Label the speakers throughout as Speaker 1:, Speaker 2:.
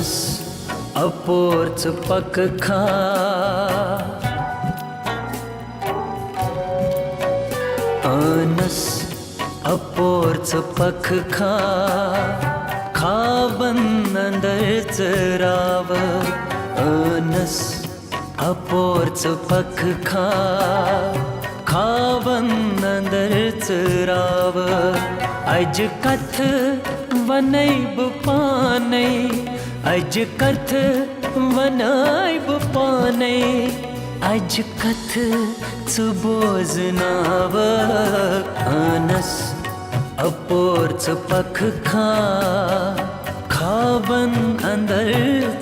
Speaker 1: अनस अपोर्च पक खा अनस अपोर्च पक खा खावन अंदर चराव अनस अपोर्च पक खा खावन अंदर चराव अज कथ वनैब पानै अज कथ वनैब पानै अज कथ बोजनाव अनस अपोर्च पख खा खावन अंदर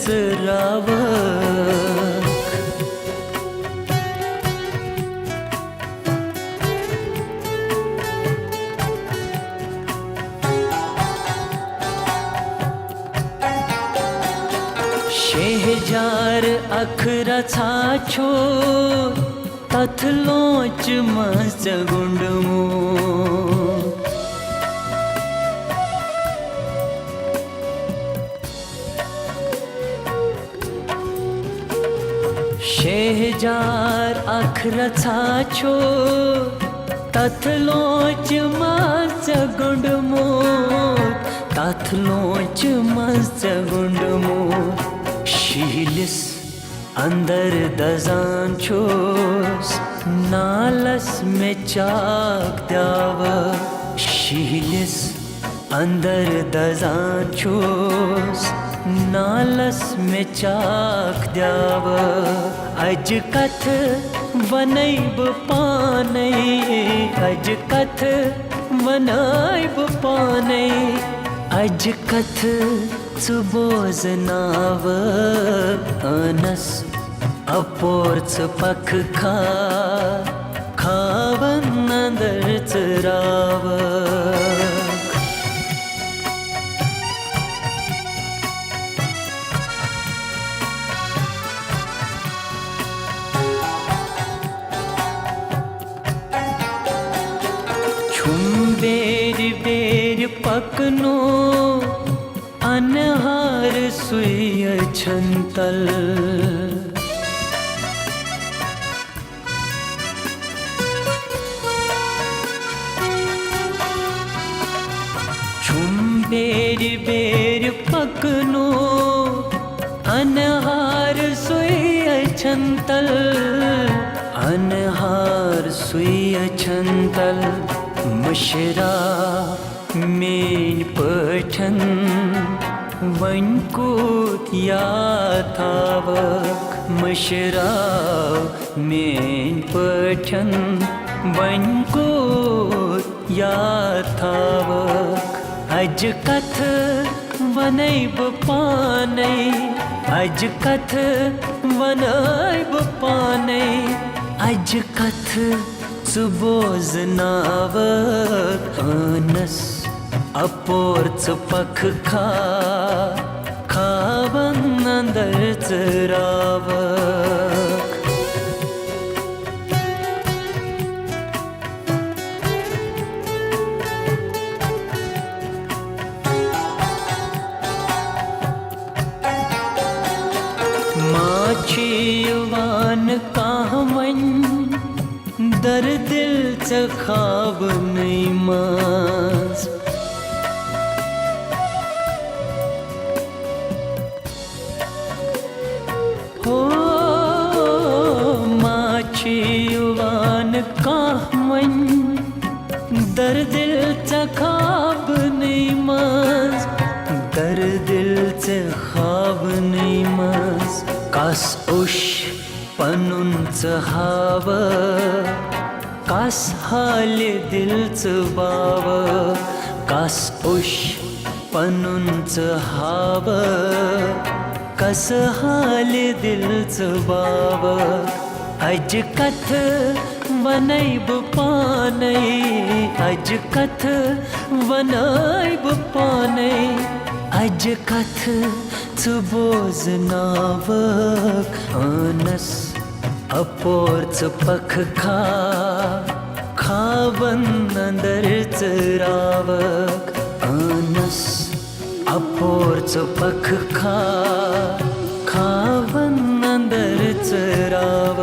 Speaker 1: चराव शेहजार अखरा छाछो तथ लोच मस गुंडमो शेहजार अखरा छाछो तथ लोच मस गुंडमो तथ लोच मस गुंडमो शीलिस अंदर दजान छोस नालस में चाक द्याव शीलिस अंदर दजान छोस नालस में चाक द्याव अज कथ वनैब पानै अज कथ वनैब पानै अज कथ बोजनाव अनस अपोर्च पख खा खावन अंदर चराव छुम बेर बेर पकनो अनहार सुय छंतल छुम बेर बेर पकनो अनहार सुय छंतल अनहार सुय छंतल मशरा मेन पठन वन कूत याथावक मशरा मेन पठन वन कूत याथावक अज कथ वनैब पानै अज कथ वनैब पानै अज कथ बोजनाव अनस अपोर्च पख खा खावन अंदर चराव माछीवान काहवन दर दिल चखाव नहीं मास हो माछीवान काहवन दर दिल चखाव नहीं मास दर दिल चखाव नहीं मास कास उश पनुन चहाव कास हाल दिल चबाव कास उश पनुन चहाव कस हाल दिल चबाव अज कथ वनैब पानै अज कथ वनैब पानै अज कथ बोजनाव अनस अपोर्च पख खा खावन अंदर चराव अनस अपोरच पख खावन अंदरच राव,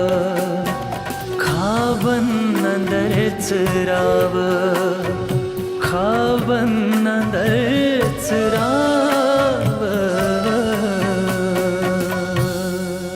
Speaker 1: खावन अंदरच राव, खावन अंदरच राव.